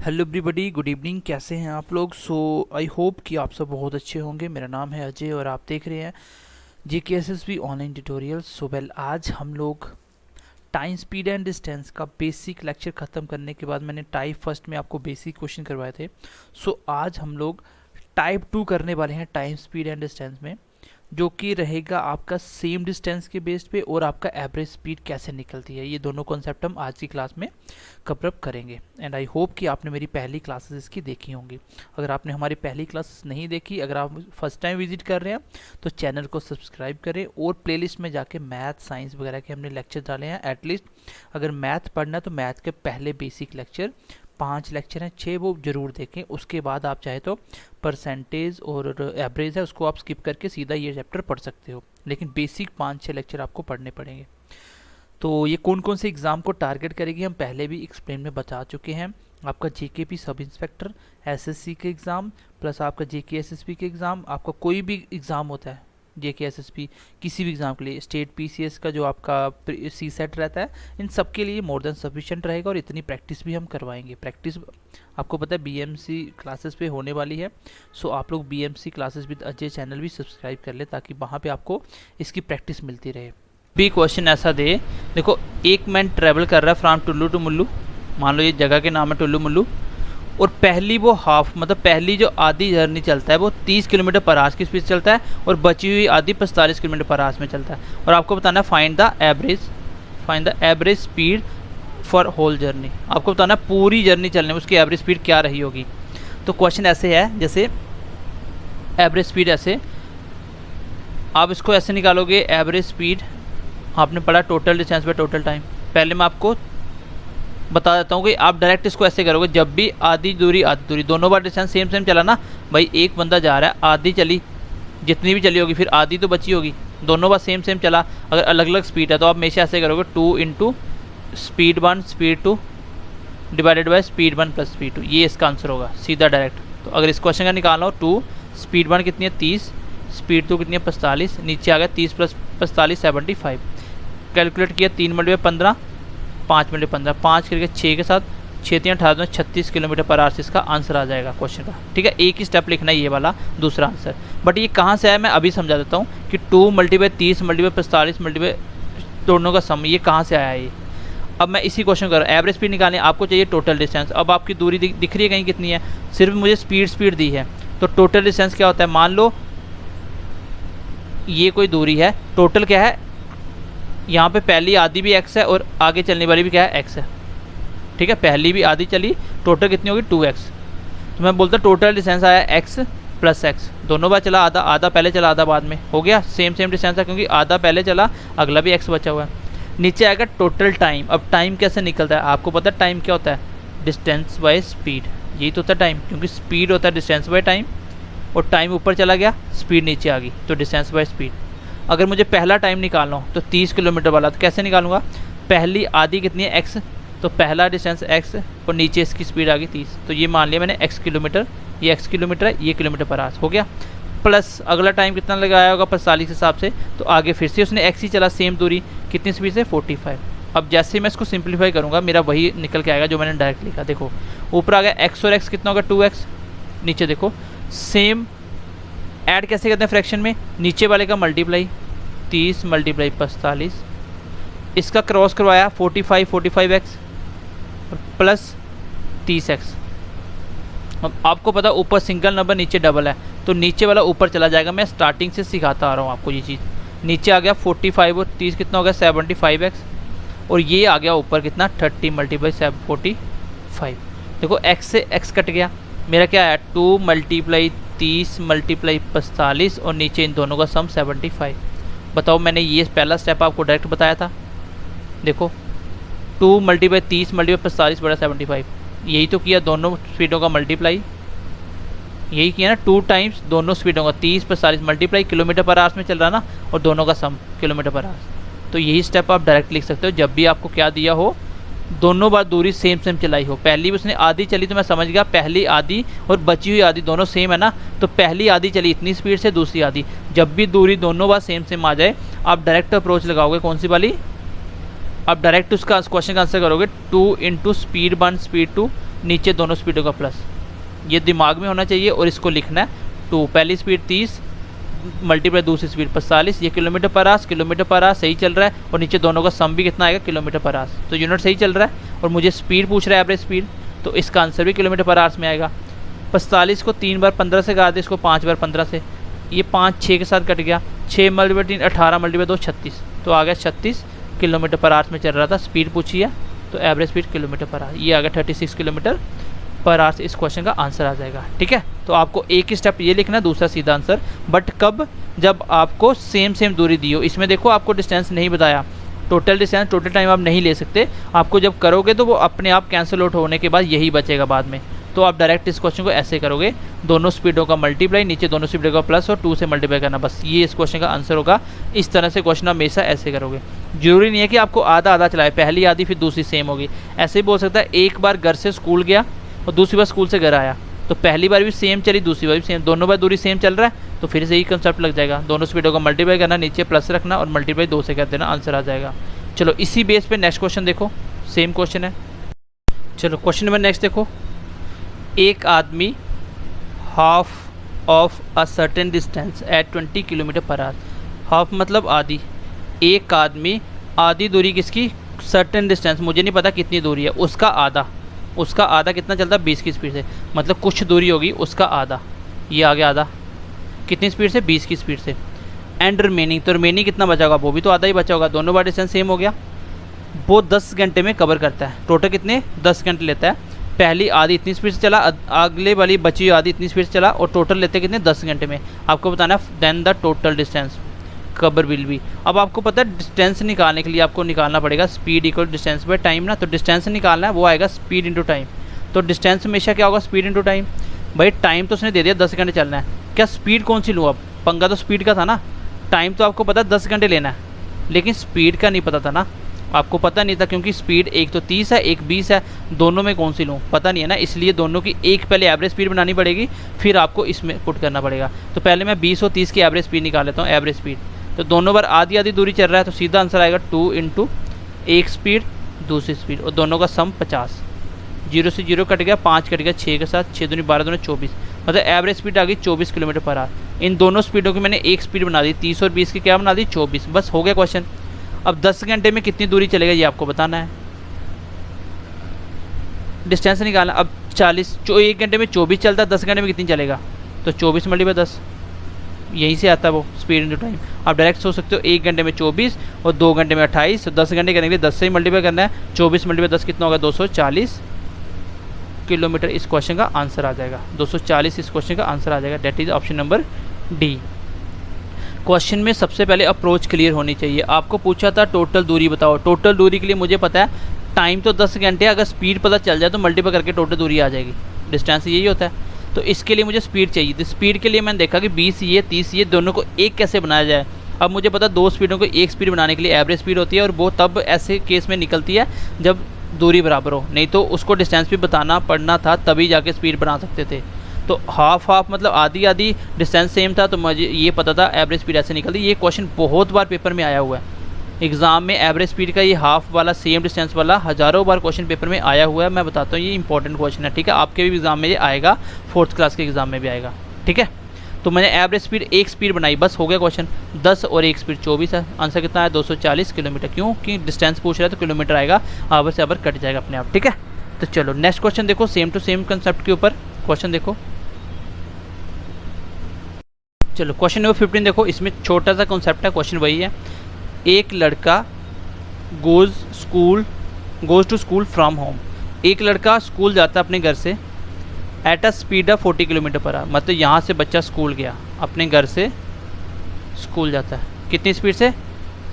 Hello everybody, good evening. कैसे हैं आप लोग? आई होप कि आप सब बहुत अच्छे होंगे। मेरा नाम है अजय और आप देख रहे हैं JKSSB ऑनलाइन ट्यूटोरियल। आज हम लोग टाइम स्पीड एंड डिस्टेंस का बेसिक लेक्चर ख़त्म करने के बाद मैंने टाइप फर्स्ट में आपको बेसिक क्वेश्चन करवाए थे। आज हम लोग टाइप 2 करने वाले हैं टाइम स्पीड एंड डिस्टेंस में, जो कि रहेगा आपका सेम डिस्टेंस के बेस पे और आपका एवरेज स्पीड कैसे निकलती है। ये दोनों कॉन्सेप्ट हम आज की क्लास में कवर अप करेंगे। एंड आई होप कि आपने मेरी पहली क्लासेस इसकी देखी होंगी। अगर आपने हमारी पहली क्लासेस नहीं देखी, अगर आप फर्स्ट टाइम विजिट कर रहे हैं तो चैनल को सब्सक्राइब करें और प्लेलिस्ट में जाके मैथ साइंस वगैरह के हमने लेक्चर डाले हैं। एटलीस्ट अगर मैथ पढ़ना है तो मैथ के पहले बेसिक लेक्चर 5 लेक्चर हैं 6, वो जरूर देखें। उसके बाद आप चाहे तो परसेंटेज और एवरेज है उसको आप स्किप करके सीधा ये चैप्टर पढ़ सकते हो, लेकिन बेसिक 5-6 लेक्चर आपको पढ़ने पड़ेंगे। तो ये कौन कौन से एग्ज़ाम को टारगेट करेगी हम पहले भी एक्सप्लेन में बता चुके हैं। आपका JKP सब इंस्पेक्टर, SSC के एग्ज़ाम प्लस आपका JKSSB के एग्ज़ाम, आपका कोई भी एग्ज़ाम होता है JKSSB किसी भी एग्ज़ाम के लिए, स्टेट PCS का जो आपका CSET रहता है, इन सब के लिए मोर देन सफिशिएंट रहेगा। और इतनी प्रैक्टिस भी हम करवाएंगे। प्रैक्टिस आपको पता है BMC क्लासेस पे होने वाली है। आप लोग BMC classes with Ajay channel भी सब्सक्राइब कर ले ताकि वहाँ पे आपको इसकी प्रैक्टिस मिलती रहे। भी क्वेश्चन ऐसा दे, देखो एक मैन ट्रेवल कर रहा है फ्रॉम टुल्लू टू मुल्लू, मान लो ये जगह के नाम है टुल्लू मुल्लू, और पहली वो हाफ मतलब पहली जो आधी जर्नी चलता है वो 30 किलोमीटर पर आवर्स की स्पीड चलता है और बची हुई आधी 45 किलोमीटर पर आवर्स में चलता है। और आपको बताना है find the average speed for whole journey. आपको बताना है पूरी जर्नी चलने में उसकी एवरेज स्पीड क्या रही होगी। तो क्वेश्चन ऐसे है, जैसे एवरेज स्पीड ऐसे आप इसको ऐसे निकालोगे। एवरेज स्पीड आपने पढ़ा total distance by total time. पहले मैं आपको बता देता हूँ कि आप डायरेक्ट इसको ऐसे करोगे, जब भी आधी दूरी दोनों बार डिस्टेंस सेम चला ना भाई, एक बंदा जा रहा है, आधी चली जितनी भी चली होगी फिर आधी तो बची होगी, दोनों बार सेम चला। अगर अलग अलग स्पीड है तो आप हमेशा ऐसे करोगे 2 into speed 1 speed 2 divided by speed 1 plus speed 2, ये इसका आंसर होगा सीधा डायरेक्ट। तो अगर इस क्वेश्चन का निकालना हो 2 स्पीड 1 कितनी है 30, स्पीड 2 कितनी है 45, नीचे आ गया 30 प्लस 45 75। कैलकुलेट किया 3 मल्टीप्लाई 15 5 मल्टीप्लाई 15 5 करके 6 के साथ 6 3 18 36 किलोमीटर पर आवर्स इसका आंसर आ जाएगा क्वेश्चन का। ठीक है, एक ही स्टेप लिखना है ये वाला दूसरा आंसर। बट ये कहाँ से आया मैं अभी समझा देता हूँ कि 2 मल्टीप्लाई 30 मल्टीप्लाई 45 मल्टीप्लाई दोनों का सम, ये कहाँ से आया ये। अब मैं इसी क्वेश्चन कर रहा हूँ, एवरेज स्पीड निकालें, आपको चाहिए टोटल डिस्टेंस। अब आपकी दूरी दिख रही है कहीं कितनी है, सिर्फ मुझे स्पीड दी है। तो टोटल डिस्टेंस क्या होता है, मान लो ये कोई दूरी है, टोटल क्या है, यहाँ पे पहली आधी भी x है और आगे चलने वाली भी क्या है x है। ठीक है, पहली भी आधी चली, टोटल कितनी होगी 2x। तो मैं बोलता टोटल डिस्टेंस आया x प्लस x, दोनों बार चला, आधा पहले चला आधा बाद में, हो गया सेम डिस्टेंस है क्योंकि आधा पहले चला अगला भी x बचा हुआ है। नीचे आएगा टोटल टाइम। अब टाइम कैसे निकलता है, आपको पता है टाइम क्या होता है, डिस्टेंस बाय स्पीड, यही तो होता है टाइम, क्योंकि स्पीड होता है डिस्टेंस बाय टाइम और टाइम ऊपर चला गया स्पीड नीचे आ गई, तो डिस्टेंस बाय स्पीड। अगर मुझे पहला टाइम निकालना हो तो 30 किलोमीटर वाला, तो कैसे निकालूंगा, पहली आधी कितनी है x, तो पहला डिस्टेंस x और नीचे इसकी स्पीड आ गई 30, तो ये मान लिया मैंने x किलोमीटर, ये x किलोमीटर है, ये किलोमीटर पर आवर्स हो गया। प्लस अगला टाइम कितना लगाया होगा 45 के हिसाब से, तो आगे फिर से उसने x ही चला सेम दूरी, कितनी स्पीड से 45। अब जैसे मैं इसको सिंप्लीफाई करूँगा मेरा वही निकल के आएगा जो मैंने डायरेक्ट लिखा। देखो ऊपर आ गया x और x कितना होगा 2x, नीचे देखो सेम ऐड कैसे करते हैं फ्रैक्शन में, नीचे वाले का मल्टीप्लाई 30 मल्टीप्लाई 45, इसका क्रॉस करवाया 45x प्लस 30x। अब आपको पता ऊपर सिंगल नंबर नीचे डबल है तो नीचे वाला ऊपर चला जाएगा। मैं स्टार्टिंग से सिखाता आ रहा हूँ आपको ये चीज़। नीचे आ गया 45 और 30 कितना हो गया 75x, और ये आ गया ऊपर कितना 30 मल्टीप्लाई 45। देखो x से x कट गया, मेरा क्या है 2 मल्टीप्लाई 30 मल्टीप्लाई 45 और नीचे इन दोनों का सम 75। बताओ मैंने ये पहला स्टेप आपको डायरेक्ट बताया था। देखो 2 मल्टीप्लाई 30 मल्टीप्लाई 45 बड़ा 75, यही तो किया, दोनों स्पीडों का मल्टीप्लाई, यही किया ना 2 टाइम्स दोनों स्पीडों का 30 45 मल्टीप्लाई किलोमीटर पर आवर्स में चल रहा ना, और दोनों का सम किलोमीटर पर आवर्स। तो यही स्टेप आप डायरेक्ट लिख सकते हो जब भी आपको क्या दिया हो, दोनों बार दूरी सेम चलाई हो। पहली भी उसने आधी चली तो मैं समझ गया पहली आधी और बची हुई आधी दोनों सेम है ना, तो पहली आधी चली इतनी स्पीड से, दूसरी आधी, जब भी दूरी दोनों बार सेम आ जाए आप डायरेक्ट अप्रोच लगाओगे, कौन सी वाली, अब डायरेक्ट उसका क्वेश्चन का आंसर करोगे 2 इंटू स्पीड 1 स्पीड 2, नीचे दोनों स्पीडों का प्लस, ये दिमाग में होना चाहिए और इसको लिखना है 2 पहली स्पीड 30 मल्टीप्लाई दूसरी स्पीड 45, ये किलोमीटर पर आवर सही चल रहा है और नीचे दोनों का सम भी कितना आएगा किलोमीटर पर आवर, तो यूनिट सही चल रहा है और मुझे स्पीड पूछ रहा है एवरेज स्पीड, तो इसका आंसर भी किलोमीटर पर आवर्स में आएगा। 45 को 3 बार 15 से काट दे, इसको 5 बार 15 से, ये 5 6 के साथ कट गया, 6 मल्टीप्लाई 3 18 मल्टीप्लाई 2 36, तो आ गया 36 किलोमीटर पर आवर्स में चल रहा था। स्पीड पूछी है तो average speed kilometre per our, ये आ गया 36 किलोमीटर पर आवर्स, इस क्वेश्चन का आंसर आ जाएगा। ठीक है, तो आपको एक ही स्टेप ये लिखना है, दूसरा सीधा आंसर, बट कब, जब आपको सेम दूरी दी हो। इसमें देखो आपको डिस्टेंस नहीं बताया, टोटल डिस्टेंस टोटल टाइम आप नहीं ले सकते, आपको जब करोगे तो वो अपने आप कैंसिल आउट होने के बाद यही बचेगा बाद में, तो आप डायरेक्ट इस क्वेश्चन को ऐसे करोगे, दोनों स्पीडों का मल्टीप्लाई, नीचे दोनों स्पीडों का प्लस और 2 से मल्टीप्लाई करना, बस ये इस क्वेश्चन का आंसर होगा। इस तरह से क्वेश्चन हमेशा ऐसे करोगे, जरूरी नहीं है कि आपको आधा आधा चलाए, पहली आधी फिर दूसरी सेम होगी, ऐसे ही बोल सकता है एक बार घर से स्कूल गया और दूसरी बार स्कूल से घर आया, तो पहली बार भी सेम चली दूसरी बार भी सेम, दोनों बार दूरी सेम चल रहा है तो फिर से यही कंसेप्ट लग जाएगा, दोनों स्पीडों का मल्टीप्लाई करना, नीचे प्लस रखना और मल्टीप्लाई 2 से कर देना, आंसर आ जाएगा। चलो इसी बेस पे नेक्स्ट क्वेश्चन देखो, सेम क्वेश्चन है। चलो क्वेश्चन नंबर नेक्स्ट देखो, एक आदमी half of a certain distance at 20 kilometre per hour, half मतलब आधी, एक आदमी आधी दूरी किसकी, सर्टेन डिस्टेंस मुझे नहीं पता कितनी दूरी है, उसका आधा कितना चलता है 20 की स्पीड से, मतलब कुछ दूरी होगी उसका आधा, ये आ गया आधा, कितनी स्पीड से 20 की स्पीड से, एंड रिमेनिंग, तो रिमेनिंग कितना बचा होगा, वो भी तो आधा ही बचा होगा, दोनों बार डिस्टेंस सेम हो गया, वो 10 घंटे में कवर करता है, टोटल कितने 10 घंटे लेता है, पहली आधी इतनी स्पीड से चला, अगले वाली बची आधी इतनी स्पीड से चला और टोटल लेते कितने 10 घंटे में, आपको बताना है then the total distance cover will be. अब आपको पता है डिस्टेंस निकालने के लिए आपको निकालना पड़ेगा speed equal distance by time ना, तो डिस्टेंस निकालना है वो आएगा स्पीड इंटू टाइम, तो डिस्टेंस हमेशा क्या होगा स्पीड इंटू टाइम। भाई टाइम तो उसने दे दिया 10 घंटे चलना है, क्या स्पीड कौन सी लूँ, अब पंगा तो स्पीड का था ना, टाइम तो आपको पता 10 घंटे लेना है, लेकिन स्पीड का नहीं पता था ना, आपको पता नहीं था क्योंकि स्पीड एक तो 30 है एक 20 है, दोनों में कौन सी लूँ पता नहीं है ना, इसलिए दोनों की एक पहले एवरेज स्पीड बनानी पड़ेगी, फिर आपको इसमें पुट करना पड़ेगा। तो पहले मैं 20 और 30 की एवरेज स्पीड निकाल लेता हूँ, एवरेज स्पीड, तो दोनों बार आधी आधी दूरी चल रहा है, तो सीधा आंसर आएगा 2 इंटू एक स्पीड दूसरी स्पीड और दोनों का सम 50, 0 से 0 कट गया, 5 कट गया 6 के साथ, 6 दूनी 12 दूनी 24, मतलब एवरेज स्पीड आ गई 24 किलोमीटर पर आवर। इन दोनों स्पीडों की मैंने एक स्पीड बना दी, 30 और 20 की क्या बना दी 24, बस हो गया क्वेश्चन। अब 10 घंटे में कितनी दूरी चलेगा ये आपको बताना है, डिस्टेंस निकालना। अब 40 जो 1 घंटे में 24 चलता है, 10 घंटे में कितनी चलेगा, तो 24 मल्टीप्लाई 10, यहीं से आता है वो स्पीड इंटू टाइम। आप डायरेक्ट सोच सकते हो 1 घंटे में 24 और 2 घंटे में 28, तो 10 घंटे करने के लिए 10 से ही मल्टीप्लाई करना है, 24 मल्टीप्लाई 10 कितना होगा 240 किलोमीटर, इस क्वेश्चन का आंसर आ जाएगा 240, इस क्वेश्चन का आंसर आ जाएगा, that is option number D. Question में सबसे पहले अप्रोच क्लियर होनी चाहिए। आपको पूछा था टोटल दूरी बताओ, टोटल दूरी के लिए मुझे पता है टाइम तो 10 घंटे, अगर स्पीड पता चल जाए तो मल्टीप्लाई करके टोटल दूरी आ जाएगी, डिस्टेंस यही होता है, तो इसके लिए मुझे स्पीड चाहिए। तो स्पीड के लिए मैंने देखा कि 20 ये 30 ये दोनों को एक कैसे बनाया जाए। अब मुझे पता दो स्पीडों को एक स्पीड बनाने के लिए एवरेज स्पीड होती है, और वो तब ऐसे केस में निकलती है जब दूरी बराबर हो, नहीं तो उसको डिस्टेंस भी बताना पड़ना था तभी जाके स्पीड बना सकते थे। तो हाफ हाफ मतलब आधी आधी, डिस्टेंस सेम था तो मुझे ये पता था एवरेज स्पीड ऐसे निकलती। ये क्वेश्चन बहुत बार पेपर में आया हुआ है एग्जाम में, एवरेज स्पीड का ये हाफ वाला सेम डिस्टेंस वाला हज़ारों बार क्वेश्चन पेपर में आया हुआ है। मैं बताता हूँ ये इंपॉर्टेंट क्वेश्चन है, ठीक है, आपके भी एग्जाम में ये आएगा, 4th क्लास के एग्जाम में भी आएगा, ठीक है। तो मैंने एवरेज स्पीड एक स्पीड बनाई, बस हो गया क्वेश्चन। 10 और एक स्पीड 24 है, आंसर कितना है 240 किलोमीटर। क्यों कि डिस्टेंस पूछ रहा है तो किलोमीटर आएगा, आवर से आवर कट जाएगा अपने आप, ठीक है। तो चलो नेक्स्ट क्वेश्चन देखो, सेम टू सेम कंसेप्ट के ऊपर क्वेश्चन देखो। चलो क्वेश्चन नंबर 15 देखो, इसमें छोटा सा कॉन्सेप्ट है, क्वेश्चन वही है। एक लड़का goes to school from home, एक लड़का स्कूल जाता है अपने घर से at a speed of 40 kilometre per hour, मतलब यहाँ से बच्चा स्कूल गया, अपने घर से स्कूल जाता है कितनी स्पीड से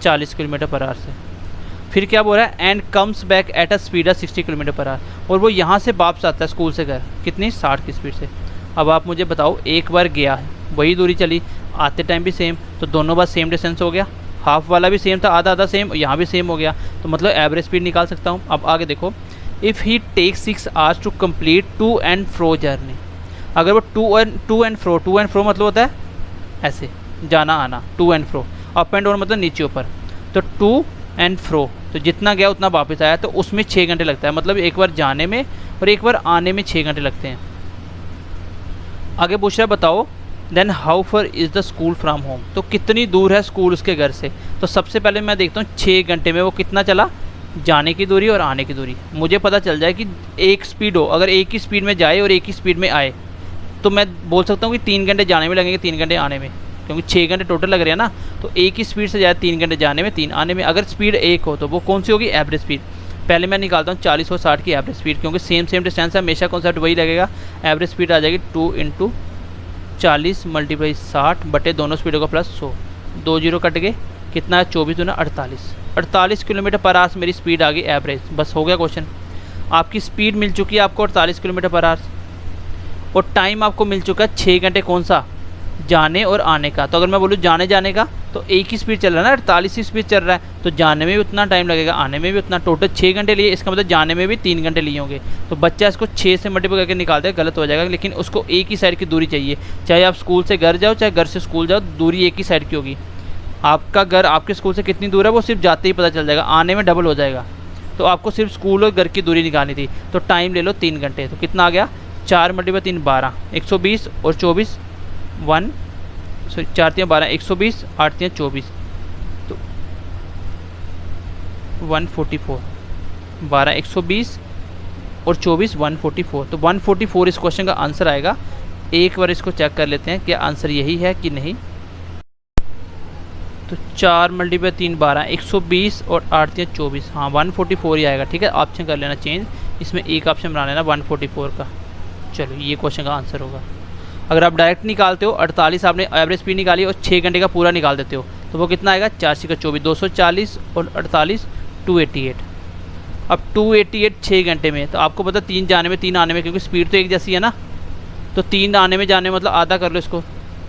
40 किलोमीटर पर आवर से। फिर क्या बोल रहा है, and comes back at a speed of 60 kilometre per our, और वो यहाँ से वापस आता है स्कूल से घर कितनी 60 की स्पीड से। अब आप मुझे बताओ, एक बार गया है वही दूरी चली, आते टाइम भी सेम, तो दोनों बार सेम डिस्टेंस हो गया, हाफ वाला भी सेम था, आधा आधा सेम, यहाँ भी सेम हो गया, तो मतलब एवरेज स्पीड निकाल सकता हूँ। अब आगे देखो, if he take 6 hours to complete to and fro journey, अगर वो टू एंड फ्रो मतलब होता है ऐसे जाना आना, to and fro, up and down मतलब नीचे ऊपर, तो टू एंड फ्रो तो जितना गया उतना वापस आया, तो उसमें 6 घंटे लगता है। मतलब एक बार जाने में और एक बार आने में 6 घंटे लगते हैं। आगे पूछ रहा है बताओ then how far is the school from home, तो कितनी दूर है स्कूल उसके घर से। तो सबसे पहले मैं देखता हूँ 6 घंटे में वो कितना चला, जाने की दूरी और आने की दूरी। मुझे पता चल जाए कि एक स्पीड हो, अगर एक ही स्पीड में जाए और एक ही स्पीड में आए तो मैं बोल सकता हूँ कि 3 घंटे जाने में लगेंगे, 3 घंटे आने में, क्योंकि 6 घंटे टोटल लग रहे हैं ना। तो एक ही स्पीड से जाए 3 घंटे जाने में, 3 आने में। अगर स्पीड एक हो तो वो कौन सी होगी, एवरेज स्पीड। पहले मैं निकालता हूँ 40 और 60 की एवरेज स्पीड, क्योंकि सेम डिस्टेंस है, हमेशा कॉन्सेप्ट वही लगेगा। एवरेज स्पीड आ जाएगी 2 × 40 × 60 बटे दोनों स्पीडों का प्लस 100। 2 जीरो कट गए, कितना है 24 दूना 48 किलोमीटर पर आवर्स मेरी स्पीड आ गई एवरेज। बस हो गया क्वेश्चन। आपकी स्पीड मिल चुकी है आपको 48 किलोमीटर पर आवर्स, और टाइम आपको मिल चुका है 6 घंटे, कौन सा, जाने और आने का। तो अगर मैं बोलूँ जाने का तो एक ही स्पीड चल रहा है ना, 48 ही स्पीड चल रहा है, तो जाने में भी उतना टाइम लगेगा, आने में भी उतना। टोटल 6 घंटे लिए, इसका मतलब जाने में भी 3 घंटे लिए होंगे। तो बच्चा इसको 6 से मल्टीप्लाई करके निकालते हैं, गलत हो जाएगा। लेकिन उसको एक ही साइड की दूरी चाहिए, चाहे आप स्कूल से घर जाओ चाहे घर से स्कूल जाओ, दूरी एक ही साइड की होगी। आपका घर आपके स्कूल से कितनी दूर है वो सिर्फ जाते ही पता चल जाएगा, आने में डबल हो जाएगा। तो आपको सिर्फ स्कूल और घर की दूरी निकालनी थी। तो टाइम ले लो 3 घंटे। तो कितना आ गया, 4 × 3 12, 120 और 24 4 × 12 120, 8 × 24 तो 144, 12 120 और 24 144। तो 144 इस क्वेश्चन का आंसर आएगा। एक बार इसको चेक कर लेते हैं क्या आंसर यही है कि नहीं। तो 4 × 3 12, 120 और 8 × 24, हाँ 144 ही आएगा। ठीक है, ऑप्शन कर लेना चेंज, इसमें एक ऑप्शन बना लेना 144 का। चलो ये क्वेश्चन का आंसर होगा। अगर आप डायरेक्ट निकालते हो, 48 आपने एवरेज स्पीड निकाली और 6 घंटे का पूरा निकाल देते हो, तो वो कितना आएगा, 4 × 24 240 और 48 288। अब 288 6 घंटे में, तो आपको पता 3 जाने में 3 आने में, क्योंकि स्पीड तो एक जैसी है ना। तो 3 आने में जाने में मतलब आधा कर लो इसको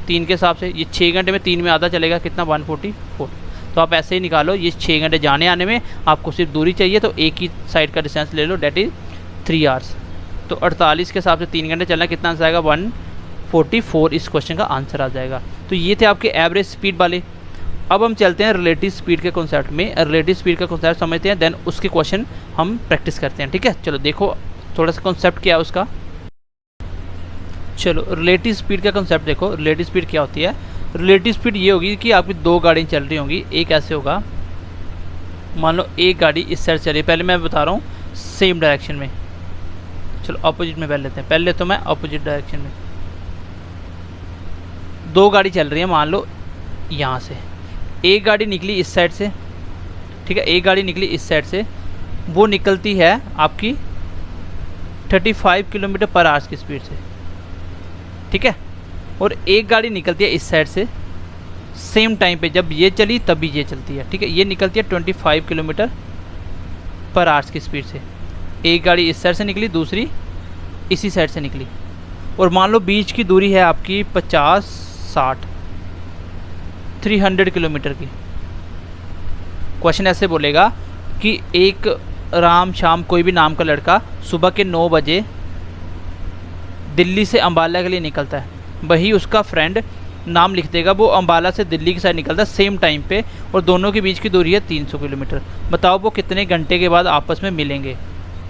3 के हिसाब से। ये 6 घंटे में 3 में आधा चलेगा, कितना 144। तो आप ऐसे ही निकालो, ये 6 घंटे जाने आने में, आपको सिर्फ दूरी चाहिए तो एक ही साइड का डिस्टेंस ले लो, डेट इज़ 3 आवर्स। तो 48 के हिसाब से 3 घंटे चलना, कितना आंसर आएगा 144 इस क्वेश्चन का आंसर आ जाएगा। तो ये थे आपके एवरेज स्पीड वाले। अब हम चलते हैं रिलेटिव स्पीड के कॉन्सेप्ट में। रिलेटिव स्पीड का कॉन्सेप्ट समझते हैं, देन उसके क्वेश्चन हम प्रैक्टिस करते हैं। ठीक है, चलो देखो थोड़ा सा कॉन्सेप्ट क्या है उसका। चलो रिलेटिव स्पीड का कॉन्सेप्ट देखो। रिलेटिव स्पीड क्या होती है, रिलेटिव स्पीड ये होगी कि आपकी 2 गाड़ियाँ चल रही होंगी। एक ऐसे होगा, मान लो एक गाड़ी इस साइड चल रही है, पहले मैं बता रहा हूँ सेम डायरेक्शन में। चलो अपोजिट में पहले लेते हैं, पहले तो मैं अपोजिट डायरेक्शन में। 2 गाड़ी चल रही है, मान लो यहाँ से एक गाड़ी निकली इस साइड से, ठीक है, एक गाड़ी निकली इस साइड से, वो निकलती है आपकी 35 किलोमीटर पर आवर्स की स्पीड से, ठीक है। और एक गाड़ी निकलती है इस साइड से सेम टाइम पे, जब ये चली तभी ये चलती है, ठीक है। ये निकलती है 25 किलोमीटर पर आवर्स की स्पीड से। एक गाड़ी इस साइड से निकली, दूसरी इसी साइड से निकली, और मान लो बीच की दूरी है आपकी 50-60 300 किलोमीटर की। क्वेश्चन ऐसे बोलेगा कि एक राम शाम कोई भी नाम का लड़का सुबह के 9 बजे दिल्ली से अंबाला के लिए निकलता है, वही उसका फ्रेंड नाम लिख देगा, वो अंबाला से दिल्ली की साइड निकलता है सेम टाइम पे, और दोनों के बीच की दूरी है 300 किलोमीटर। बताओ वो कितने घंटे के बाद आपस में मिलेंगे।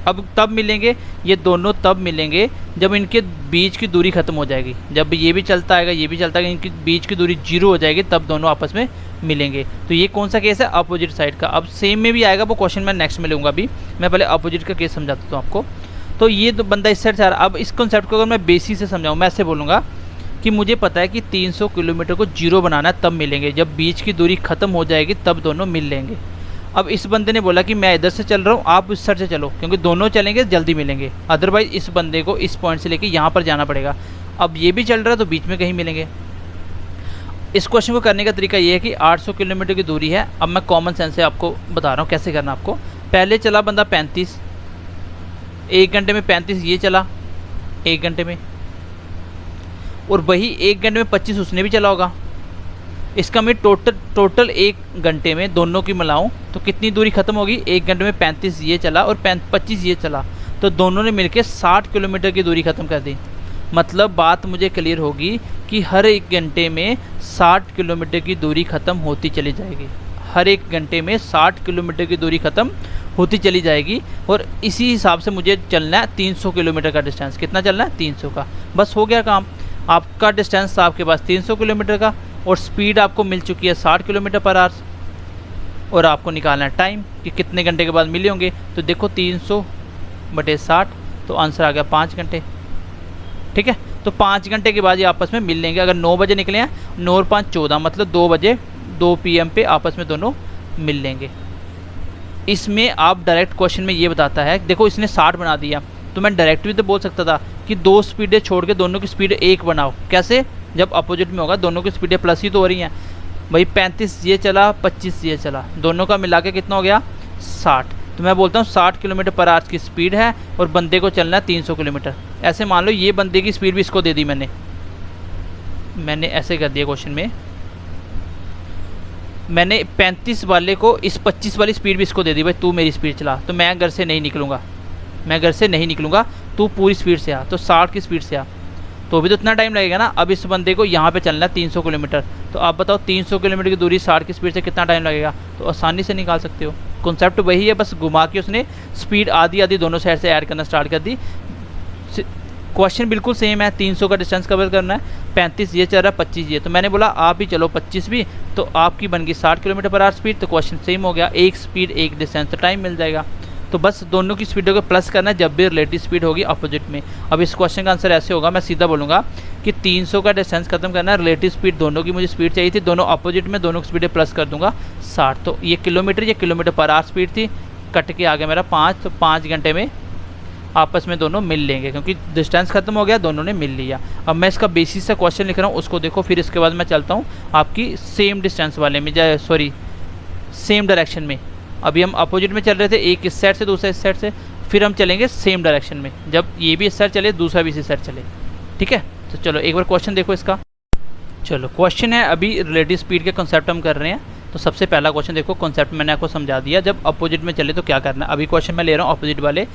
अब तब मिलेंगे, ये दोनों तब मिलेंगे जब इनके बीच की दूरी ख़त्म हो जाएगी। जब ये भी चलता आएगा ये भी चलता है, इनकी बीच की दूरी 0 हो जाएगी, तब दोनों आपस में मिलेंगे। तो ये कौन सा केस है, अपोजिट साइड का। अब सेम में भी आएगा, वो क्वेश्चन मैं नेक्स्ट में लूँगा। अभी मैं पहले अपोजिट का केस समझा देता हूँ आपको। तो ये तो बंदा इस साइड से आ रहा है। अब इस कॉन्सेप्ट को अगर मैं बेसिक से समझाऊँ, मैं ऐसे बोलूँगा कि मुझे पता है कि 300 किलोमीटर को 0 बनाना है, तब मिलेंगे। जब बीच की दूरी ख़त्म हो जाएगी तब दोनों मिल लेंगे। अब इस बंदे ने बोला कि मैं इधर से चल रहा हूँ, आप उस साइड से चलो, क्योंकि दोनों चलेंगे जल्दी मिलेंगे। अदरवाइज इस बंदे को इस पॉइंट से लेके यहाँ पर जाना पड़ेगा। अब ये भी चल रहा है तो बीच में कहीं मिलेंगे। इस क्वेश्चन को करने का तरीका ये है कि 800 किलोमीटर की दूरी है। अब मैं कॉमन सेंस से आपको बता रहा हूँ कैसे करना आपको। पहले चला बंदा 35, 1 घंटे में 35 ये चला 1 घंटे में, और वही 1 घंटे में 25 उसने भी चला होगा। इसका मैं टोटल 1 घंटे में दोनों की मिलाऊं तो कितनी दूरी ख़त्म होगी। 1 घंटे में 35 ये चला और 25 ये चला, तो दोनों ने मिलके 60 किलोमीटर की दूरी ख़त्म कर दी। मतलब बात मुझे क्लियर होगी कि हर 1 घंटे में 60 किलोमीटर की दूरी ख़त्म होती चली जाएगी। हर एक घंटे में 60 किलोमीटर की दूरी ख़त्म होती चली जाएगी और इसी हिसाब से मुझे चलना है 300 किलोमीटर का डिस्टेंस। कितना चलना है? 300 का। बस हो गया काम। आपका डिस्टेंस था आपके पास 300 किलोमीटर का और स्पीड आपको मिल चुकी है 60 किलोमीटर पर आवर्स और आपको निकालना है टाइम कि कितने घंटे के बाद मिले होंगे। तो देखो 300/60 तो आंसर आ गया 5 घंटे। ठीक है, तो 5 घंटे के बाद ये आपस में मिल लेंगे। अगर 9 बजे निकले हैं, 9 और 5 14, मतलब 2 बजे 2 PM पे आपस में दोनों मिल लेंगे। इसमें आप डायरेक्ट क्वेश्चन में ये बताता है, देखो इसने 60 बना दिया तो मैं डायरेक्ट भी तो बोल सकता था कि 2 स्पीडें छोड़ के दोनों की स्पीड 1 बनाओ। कैसे? जब अपोजिट में होगा दोनों की स्पीडें प्लस ही तो हो रही हैं भाई। 35 ये चला, 25 ये चला, दोनों का मिला के कितना हो गया? 60। तो मैं बोलता हूँ 60 किलोमीटर पर आवर्स की स्पीड है और बंदे को चलना है 300 किलोमीटर। ऐसे मान लो ये बंदे की स्पीड भी इसको दे दी मैंने ऐसे कर दिया क्वेश्चन में, मैंने 35 वाले को इस 25 वाली स्पीड भी इसको दे दी, भाई तू मेरी स्पीड चला। तो मैं घर से नहीं निकलूँगा, तू पूरी स्पीड से आ। तो 60 की स्पीड से आ, तो भी तो इतना टाइम लगेगा ना। अब इस बंदे को यहाँ पे चलना है 300 किलोमीटर। तो आप बताओ 300 किलोमीटर की दूरी 60 की स्पीड से कितना टाइम लगेगा? तो आसानी से निकाल सकते हो। कॉन्सेप्ट वही है, बस घुमा के उसने स्पीड आधी आधी दोनों साइड से ऐड करना स्टार्ट कर दी। क्वेश्चन बिल्कुल सेम है, 300 का डिस्टेंस कवर करना है, 35 ये चल रहा है, 25 ये। तो मैंने बोला आप ही चलो 25 भी, तो आपकी बन गई 60 किलोमीटर पर आवर स्पीड। तो क्वेश्चन सेम हो गया, एक स्पीड एक डिस्टेंस, तो टाइम मिल जाएगा। तो बस दोनों की स्पीडों को प्लस करना है जब भी रिलेटिव स्पीड होगी अपोजिट में। अब इस क्वेश्चन का आंसर ऐसे होगा, मैं सीधा बोलूँगा कि 300 का डिस्टेंस खत्म करना है, रिलेटिव स्पीड दोनों की मुझे स्पीड चाहिए थी, दोनों अपोजिट में, दोनों की स्पीडें प्लस कर दूंगा 60। तो ये किलोमीटर पर आवर स्पीड थी, कट के आ गया मेरा 5। तो 5 घंटे में आपस में दोनों मिल लेंगे क्योंकि डिस्टेंस खत्म हो गया, दोनों ने मिल लिया। अब मैं इसका बेसिस सा क्वेश्चन लिख रहा हूँ, उसको देखो, फिर इसके बाद मैं चलता हूँ आपकी सेम डिस्टेंस वाले में, सेम डायरेक्शन में। अभी हम अपोजिट में चल रहे थे, एक इस साइड से दूसरा इस साइड से, फिर हम चलेंगे सेम डायरेक्शन में, जब ये भी इस साइड चले दूसरा भी इसी साइड चले। ठीक है, तो चलो एक बार क्वेश्चन देखो इसका। चलो क्वेश्चन है, अभी रिलेटिव स्पीड के कॉन्सेप्ट हम कर रहे हैं। तो सबसे पहला क्वेश्चन देखो, कॉन्सेप्ट मैंने आपको समझा दिया, जब अपोजिट में चले तो क्या करना है। अभी क्वेश्चन मैं ले रहा हूँ अपोजिट वाले।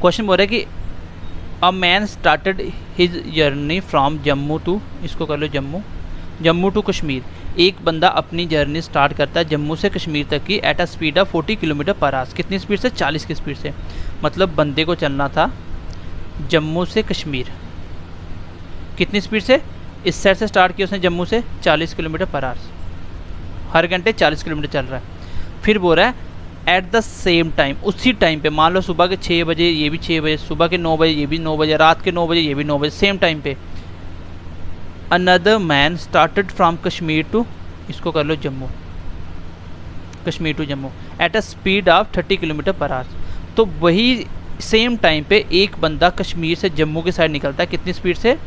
क्वेश्चन बोल रहा है कि a man started his journey from Jammu to, इसको कर लो जम्मू टू कश्मीर। एक बंदा अपनी जर्नी स्टार्ट करता है जम्मू से कश्मीर तक की eight a speed of 40 kilometre per our. कितनी स्पीड से? 40 की स्पीड से। मतलब बंदे को चलना था जम्मू से कश्मीर, कितनी स्पीड से? इस साइड से स्टार्ट किया उसने जम्मू से 40 किलोमीटर पर आवर, हर घंटे 40 किलोमीटर चल रहा है। फिर बोल रहा है एट द सेम टाइम, उसी टाइम पे, मान लो सुबह के 6 बजे ये भी 6 बजे, सुबह के 9 बजे ये भी 9 बजे, रात के 9 बजे ये भी 9 बजे, सेम टाइम पे another man started from Kashmir to, इसको कर लो Kashmir to Jammu at a speed of 30 kilometre per hour. तो वही सेम टाइम पे एक बंदा कश्मीर से जम्मू की साइड निकलता है, कितनी स्पीड से?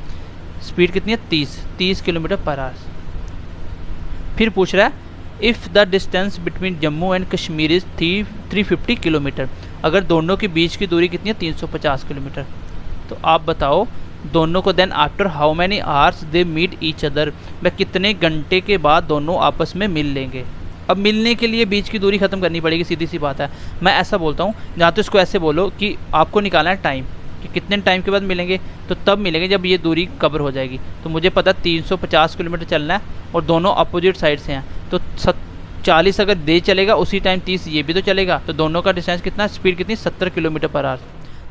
स्पीड कितनी है? 30 किलोमीटर पर आवर। फिर पूछ रहा है if the distance between Jammu and Kashmir is 350 kilometre, अगर दोनों के बीच की दूरी कितनी है? 350 किलोमीटर। तो आप बताओ दोनों को then after how many hours they meet each other, वह कितने घंटे के बाद दोनों आपस में मिल लेंगे। अब मिलने के लिए बीच की दूरी ख़त्म करनी पड़ेगी, सीधी सी बात है। मैं ऐसा बोलता हूँ, या तो इसको ऐसे बोलो कि आपको निकालना है टाइम कि कितने टाइम के बाद मिलेंगे, तो तब मिलेंगे जब ये दूरी कवर हो जाएगी। तो मुझे पता 350 किलोमीटर चलना है और दोनों अपोजिट साइड से हैं, तो 40 अगर दे चलेगा उसी टाइम 30 ये भी तो चलेगा, तो दोनों का डिस्टेंस कितना, स्पीड कितनी? 70 किलोमीटर पर आवर।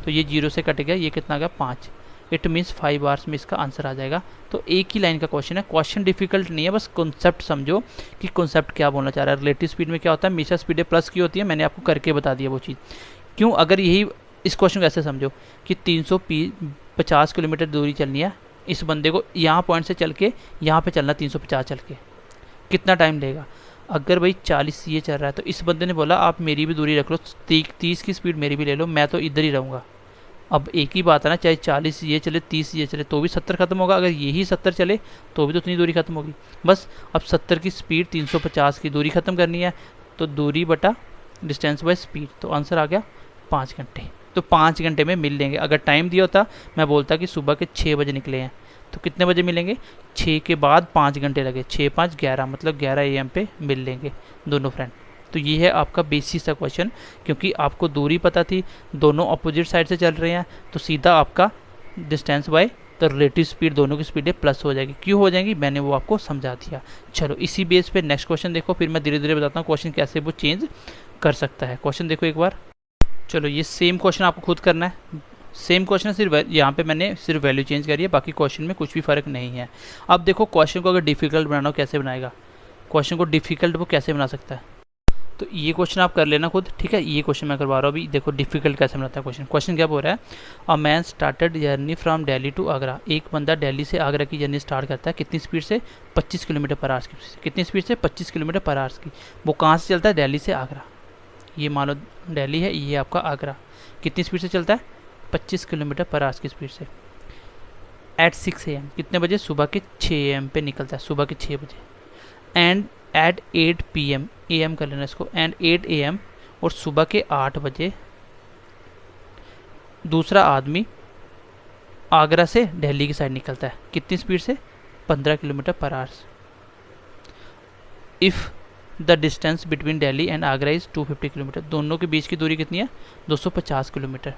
तो ये 0 से कट गया, ये कितना आ गया? 5। इट मीन्स 5 आवर्स में इसका आंसर आ जाएगा। तो एक ही लाइन का क्वेश्चन है, क्वेश्चन डिफिकल्ट नहीं है, बस कॉन्सेप्ट समझो कि कॉन्सेप्ट क्या बोलना चाह रहा है। रिलेटिव स्पीड में क्या होता है, हमेशा स्पीडें प्लस की होती है, मैंने आपको करके बता दिया वो चीज़। क्यों? अगर यही इस क्वेश्चन को ऐसे समझो कि 350 किलोमीटर दूरी चलनी है, इस बंदे को यहाँ पॉइंट से चल के यहाँ पे चलना 350 चल के, कितना टाइम लेगा? अगर भाई 40 ये चल रहा है तो इस बंदे ने बोला आप मेरी भी दूरी रख लो, 30 की स्पीड मेरी भी ले लो, मैं तो इधर ही रहूँगा। अब एक ही बात है ना, चाहे 40 ये चले 30 ये चले तो भी 70 खत्म होगा, अगर यही 70 चले तो भी तो उतनी दूरी खत्म होगी। बस अब 70 की स्पीड 350 की दूरी ख़त्म करनी है, तो दूरी बटा डिस्टेंस बाय स्पीड, तो आंसर आ गया 5 घंटे। तो 5 घंटे में मिल लेंगे। अगर टाइम दिया होता मैं बोलता कि सुबह के 6 बजे निकले हैं, तो कितने बजे मिलेंगे? 6 के बाद 5 घंटे लगे, 6 5 11, मतलब 11 AM पे मिल लेंगे दोनों फ्रेंड। तो ये है आपका बेसिक सा क्वेश्चन, क्योंकि आपको दूरी पता थी, दोनों अपोजिट साइड से चल रहे हैं, तो सीधा आपका डिस्टेंस बाय तो रिलेटिव स्पीड दोनों की स्पीडें प्लस हो जाएगी। क्यों हो जाएंगी मैंने वो आपको समझा दिया। चलो इसी बेस पे नेक्स्ट क्वेश्चन देखो, फिर मैं धीरे धीरे बताता हूँ क्वेश्चन कैसे वो चेंज कर सकता है। क्वेश्चन देखो एक बार। चलो ये सेम क्वेश्चन आपको खुद करना है, सेम क्वेश्चन सिर्फ यहाँ पे मैंने सिर्फ वैल्यू चेंज करी है, बाकी क्वेश्चन में कुछ भी फर्क नहीं है। अब देखो क्वेश्चन को अगर डिफिकल्ट बनाना हो कैसे बनाएगा, क्वेश्चन को डिफिकल्ट वो कैसे बना सकता है, तो ये क्वेश्चन आप कर लेना खुद, ठीक है। ये क्वेश्चन मैं करवा रहा हूँ अभी, देखो डिफिकल्ट कैसे बनाता है क्वेश्चन। क्वेश्चन क्या बोल रहा है, a man started journey from Delhi to Agra. एक बंदा दिल्ली से आगरा की जर्नी स्टार्ट करता है कितनी स्पीड से, 25 किलोमीटर पर आवर्स की। कितनी स्पीड से, 25 किलोमीटर पर आवर्स की। वो कहाँ से चलता है, दिल्ली से आगरा। ये मान लो दिल्ली है, ये आपका आगरा। कितनी स्पीड से चलता है, 25 किलोमीटर पर आवर्स की स्पीड से। एट 6 AM, कितने बजे, सुबह के 6 AM पे निकलता है, सुबह के 6 बजे। एंड एट 8 PM, AM कर लेना इसको, एंड 8 AM, और सुबह के 8 बजे दूसरा आदमी आगरा से दिल्ली की साइड निकलता है। कितनी स्पीड से, 15 किलोमीटर पर hours. If the distance between Delhi and Agra is 250 kilometre. दोनों के बीच की दूरी कितनी है, 250 किलोमीटर।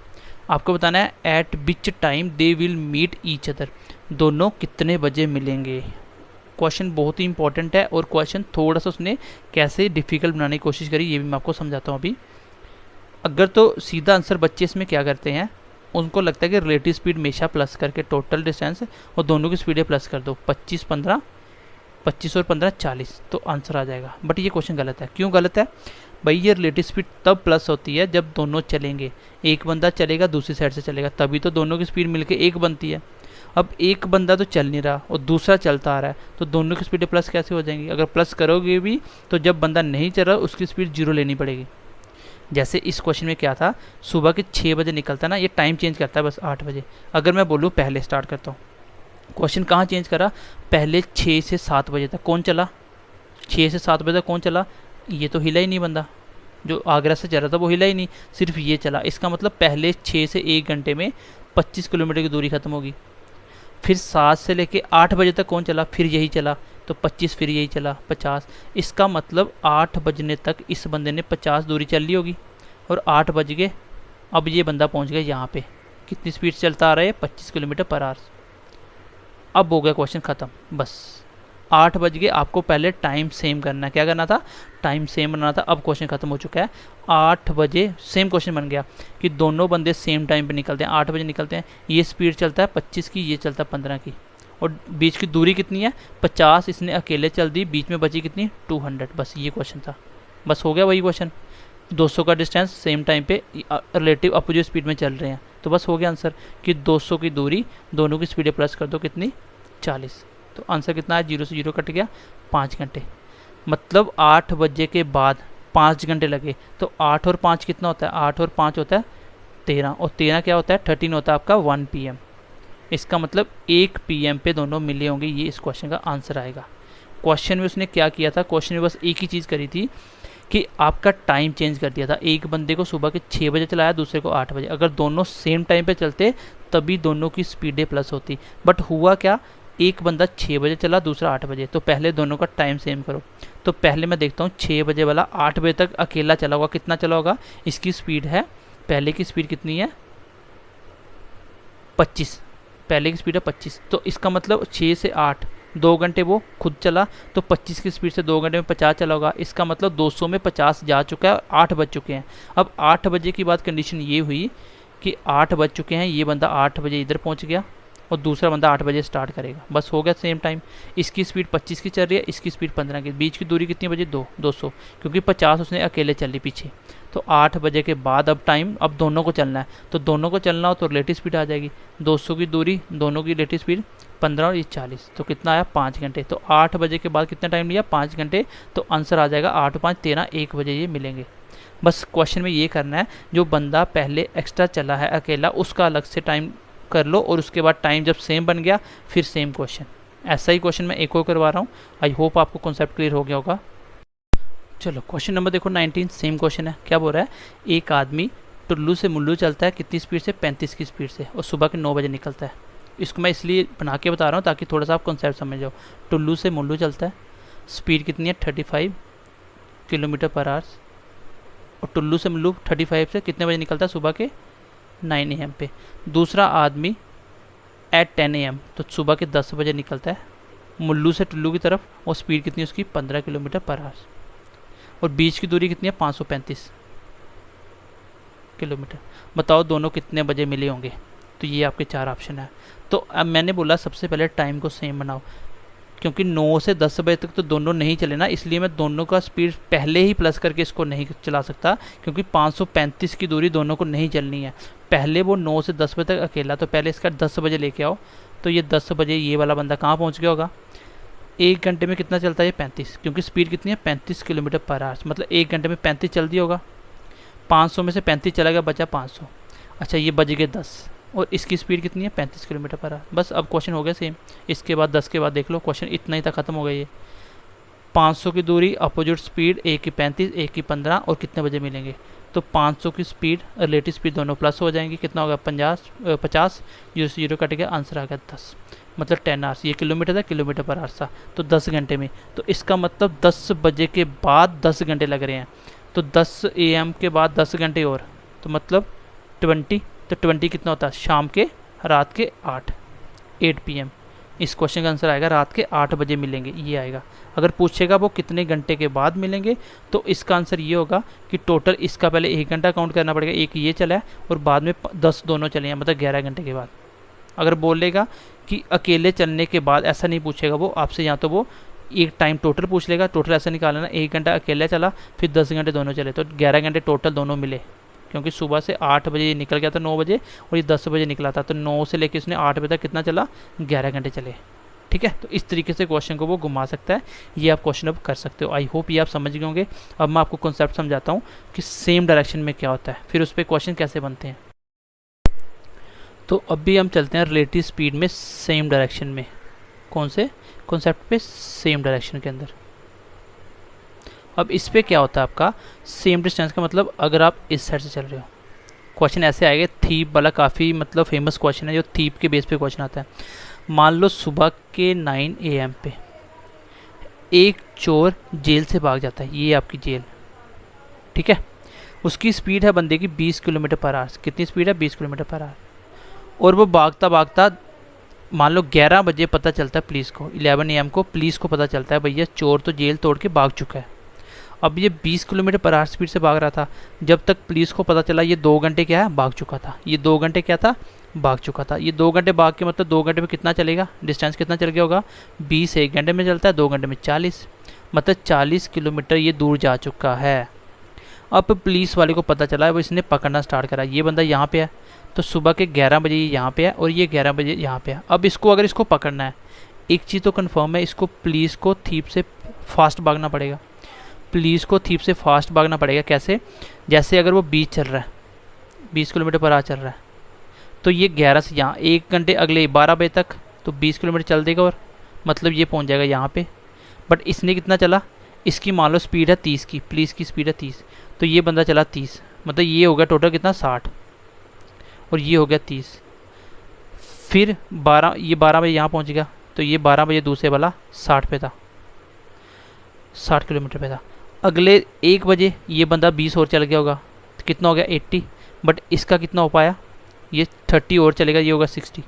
आपको बताना है at which time they will meet each other. दोनों कितने बजे मिलेंगे। क्वेश्चन बहुत ही इंपॉर्टेंट है, और क्वेश्चन थोड़ा सा उसने कैसे डिफिकल्ट बनाने की कोशिश करी ये भी मैं आपको समझाता हूँ अभी। अगर तो सीधा आंसर बच्चे इसमें क्या करते हैं, उनको लगता है कि रिलेटिव स्पीड हमेशा प्लस करके टोटल डिस्टेंस और दोनों की स्पीडें प्लस कर दो, 25 15, 25 और 15 40, तो आंसर आ जाएगा। बट ये क्वेश्चन गलत है। क्यों गलत है भाई, ये रिलेटिव स्पीड तब प्लस होती है जब दोनों चलेंगे। एक बंदा चलेगा दूसरी साइड से चलेगा, तभी तो दोनों की स्पीड मिलके एक बनती है। अब एक बंदा तो चल नहीं रहा और दूसरा चलता आ रहा है, तो दोनों की स्पीडें प्लस कैसे हो जाएंगी। अगर प्लस करोगे भी तो जब बंदा नहीं चल रहा उसकी स्पीड 0 लेनी पड़ेगी। जैसे इस क्वेश्चन में क्या था, सुबह के 6 बजे निकलता है ना, ये टाइम चेंज करता है बस 8 बजे। अगर मैं बोलूँ पहले स्टार्ट करता हूँ, क्वेश्चन कहाँ चेंज करा, पहले 6 से 7 बजे तक कौन चला, 6 से 7 बजे तक कौन चला, ये तो हिला ही नहीं बंदा, जो आगरा से चल रहा था वो हिला ही नहीं, सिर्फ ये चला। इसका मतलब पहले 6 से 1 घंटे में 25 किलोमीटर की दूरी खत्म होगी। फिर 7 से लेके 8 बजे तक कौन चला, फिर यही चला, तो 25, फिर यही चला 50। इसका मतलब 8 बजने तक इस बंदे ने 50 दूरी चल ली होगी, और 8 बज गए, अब ये बंदा पहुंच गया यहाँ पे। कितनी स्पीड चलता आ रहा है, 25 किलोमीटर पर आवर्स। अब हो गया क्वेश्चन ख़त्म, बस 8 बज गए। आपको पहले टाइम सेम करना है, क्या करना था, टाइम सेम बनाना था। अब क्वेश्चन खत्म हो चुका है। 8 बजे सेम क्वेश्चन बन गया कि दोनों बंदे सेम टाइम पे निकलते हैं, 8 बजे निकलते हैं। ये स्पीड चलता है 25 की, ये चलता है 15 की, और बीच की दूरी कितनी है, 50 इसने अकेले चल दी, बीच में बची कितनी, 200। बस ये क्वेश्चन था, बस हो गया वही क्वेश्चन। 200 का डिस्टेंस सेम टाइम पे रिलेटिव अपोजिट स्पीड में चल रहे हैं, तो बस हो गया आंसर कि 200 की दूरी, दोनों की स्पीडें प्लस कर दो, कितनी, 40। तो आंसर कितना है, 0 से 0 कट गया, 5 घंटे। मतलब 8 बजे के बाद 5 घंटे लगे, तो 8 और 5 कितना होता है, 8 और 5 होता है 13, और 13 क्या होता है, 13 होता है आपका 1 PM। इसका मतलब 1 PM पे दोनों मिले होंगे, ये इस क्वेश्चन का आंसर आएगा। क्वेश्चन में उसने क्या किया था, क्वेश्चन में बस एक ही चीज़ करी थी कि आपका टाइम चेंज कर दिया था। एक बंदे को सुबह के 6 बजे चलाया, दूसरे को 8 बजे। अगर दोनों सेम टाइम पे चलते तभी दोनों की स्पीडें प्लस होती, बट हुआ क्या, एक बंदा 6 बजे चला, दूसरा 8 बजे, तो पहले दोनों का टाइम सेम करो। तो पहले मैं देखता हूँ 6 बजे वाला 8 बजे तक अकेला चला होगा, कितना चला होगा, इसकी स्पीड है, पहले की स्पीड कितनी है, 25, पहले की स्पीड है 25। तो इसका मतलब 6 से 8 2 घंटे वो खुद चला, तो 25 की स्पीड से 2 घंटे में 50 चला होगा। इसका मतलब 200 में 50 जा चुका है, 8 बज चुके हैं। अब 8 बजे की बाद कंडीशन ये हुई कि 8 बज चुके हैं, ये बंदा 8 बजे इधर पहुंच गया और दूसरा बंदा 8 बजे स्टार्ट करेगा, बस हो गया सेम टाइम। इसकी स्पीड 25 की चल रही है, इसकी स्पीड 15 की, बीच की दूरी कितनी बजे, 200, क्योंकि 50 उसने अकेले चल ली पीछे। तो 8 बजे के बाद अब टाइम, अब दोनों को चलना है, तो दोनों को चलना हो तो रिलेटिव स्पीड आ जाएगी, 200 की दूरी, दोनों की रिलेटिव स्पीड 15 और ये 40, तो कितना आया, 5 घंटे। तो 8 बजे के बाद कितना टाइम लिया, 5 घंटे, तो आंसर आ जाएगा 8 5 13, 1 बजे ये मिलेंगे। बस क्वेश्चन में ये करना है, जो बंदा पहले एक्स्ट्रा चला है अकेला उसका अलग से टाइम कर लो, और उसके बाद टाइम जब सेम बन गया फिर सेम क्वेश्चन। ऐसा ही क्वेश्चन मैं एक और करवा रहा हूँ, आई होप आपको कॉन्सेप्ट क्लियर हो गया होगा। चलो क्वेश्चन नंबर देखो 19, सेम क्वेश्चन है। क्या बोल रहा है, एक आदमी टुल्लू से मुल्लू चलता है कितनी स्पीड से, 35 की स्पीड से, और सुबह के 9 बजे निकलता है। इसको मैं इसलिए बना के बता रहा हूँ ताकि थोड़ा सा आप कॉन्सेप्ट समझ जाओ। टुल्लू से मुल्लू चलता है, स्पीड कितनी है, 35 किलोमीटर पर आवर्स, और टुल्लू से मुल्लू 35 से कितने बजे निकलता है, सुबह के 9 AM पे। दूसरा आदमी एट 10 AM, तो सुबह के 10 बजे निकलता है मुल्लू से टुल्लू की तरफ, और स्पीड कितनी है उसकी 15 किलोमीटर पर आवर, और बीच की दूरी कितनी है 535 किलोमीटर। बताओ दोनों कितने बजे मिले होंगे। तो ये आपके 4 ऑप्शन है। तो अब मैंने बोला सबसे पहले टाइम को सेम बनाओ, क्योंकि 9 से 10 बजे तक तो दोनों नहीं चले ना, इसलिए मैं दोनों का स्पीड पहले ही प्लस करके इसको नहीं चला सकता, क्योंकि 535 की दूरी दोनों को नहीं चलनी है। पहले वो 9 से 10 बजे तक अकेला, तो पहले इसका 10 बजे लेके आओ। तो ये 10 बजे ये वाला बंदा कहाँ पहुँच गया होगा। 1 घंटे में कितना चलता है ये 35, क्योंकि स्पीड कितनी है 35 किलोमीटर पर आवर, मतलब 1 घंटे में 35 चल दिया होगा। 500 में से 35 चला गया, बचा 500। अच्छा ये बज गए 10, और इसकी स्पीड कितनी है 35 किलोमीटर पर आवर। बस अब क्वेश्चन हो गया सेम। इसके बाद 10 के बाद देख लो, क्वेश्चन इतना ही था, खत्म हो गया ये। 500 की दूरी, अपोजिट स्पीड, एक की 35 एक की 15, और कितने बजे मिलेंगे। तो 500 की स्पीड रिलेटिव स्पीड दोनों प्लस हो जाएंगी, कितना होगा 50, 0 कट गया, आंसर आ गया 10, मतलब 10 आवर्स। ये किलोमीटर था, किलोमीटर पर आवर्स था, तो 10 घंटे में। तो इसका मतलब 10 बजे के बाद 10 घंटे लग रहे हैं, तो 10 AM के बाद 10 घंटे और, तो मतलब 20। तो 20 कितना होता है शाम के, रात के 8 PM। इस क्वेश्चन का आंसर आएगा रात के 8 बजे मिलेंगे, ये आएगा। अगर पूछेगा वो कितने घंटे के बाद मिलेंगे, तो इसका आंसर ये होगा कि टोटल इसका पहले 1 घंटा काउंट करना पड़ेगा, एक ये चला है और बाद में 10 दोनों चले हैं, मतलब 11 घंटे के बाद। अगर बोलेगा कि अकेले चलने के बाद, ऐसा नहीं पूछेगा वो आपसे, या तो वो एक टाइम टोटल पूछ लेगा, टोटल ऐसा निकाल लेना 1 घंटा अकेला चला, फिर 10 घंटे दोनों चले, तो 11 घंटे टोटल दोनों मिले, क्योंकि सुबह से 8 बजे निकल गया था 9 बजे, और ये 10 बजे निकला था, तो 9 से लेकर उसने 8 बजे तक कितना चला, 11 घंटे चले। ठीक है, तो इस तरीके से क्वेश्चन को वो घुमा सकता है, ये आप क्वेश्चन अब कर सकते हो। आई होप ये आप समझ गए होंगे। अब मैं आपको कॉन्सेप्ट समझाता हूँ कि सेम डायरेक्शन में क्या होता है, फिर उस पर क्वेश्चन कैसे बनते हैं। तो अभी हम चलते हैं रिलेटिव स्पीड में सेम डायरेक्शन में। कौन से कॉन्सेप्ट पे, सेम डायरेक्शन के अंदर। अब इस पे क्या होता है आपका सेम डिस्टेंस का मतलब, अगर आप इस साइड से चल रहे हो, क्वेश्चन ऐसे आएगा, थीप वाला काफ़ी मतलब फेमस क्वेश्चन है, जो थीप के बेस पे क्वेश्चन आता है। मान लो सुबह के 9 AM पे एक चोर जेल से भाग जाता है, ये आपकी जेल, ठीक है। उसकी स्पीड है बंदे की 20 किलोमीटर पर आवर। कितनी स्पीड है 20 किलोमीटर पर आवर। और वो भागता भागता मान लो 11 बजे पता चलता है पुलिस को, 11 AM को पुलिस को पता चलता है भैया चोर तो जेल तोड़ के भाग चुका है। अब ये 20 किलोमीटर पर आवर स्पीड से भाग रहा था, जब तक पुलिस को पता चला ये 2 घंटे क्या है भाग चुका था, ये 2 घंटे क्या था भाग चुका था। ये 2 घंटे भाग के मतलब 2 घंटे में कितना चलेगा, डिस्टेंस कितना चल गया होगा, 20 1 घंटे में चलता है, 2 घंटे में 40, मतलब 40 किलोमीटर ये दूर जा चुका है। अब पुलिस वाले को पता चला है, वो इसने पकड़ना स्टार्ट करा, ये बंदा यहाँ पे है, तो सुबह के 11 बजे ये यहाँ पे है और ये 11 बजे यहाँ पे है। अब इसको अगर इसको पकड़ना है, एक चीज़ तो कन्फर्म है, इसको पुलिस को थीप से फास्ट भागना पड़ेगा, पुलिस को थीप से फास्ट भागना पड़ेगा। कैसे, जैसे अगर वो 20 चल रहा है, 20 किलोमीटर पर आवर चल रहा है, तो ये 11 से यहाँ 1 घंटे अगले 12 बजे तक तो 20 किलोमीटर चल देगा, और मतलब ये पहुँच जाएगा यहाँ पे। बट इसने कितना चला, इसकी मान लो स्पीड है 30 की, पुलिस की स्पीड है 30, तो ये बंदा चला 30, मतलब ये हो गया टोटल कितना 60, और ये हो गया 30। फिर 12, ये 12 बजे यहाँ पहुँच गया, तो ये 12 बजे दूसरे वाला 60 पे था, 60 किलोमीटर पे था। अगले 1 बजे ये बंदा 20 और चल गया होगा, तो कितना हो गया 80, बट इसका कितना हो पाया, ये 30 और चलेगा, ये होगा 60।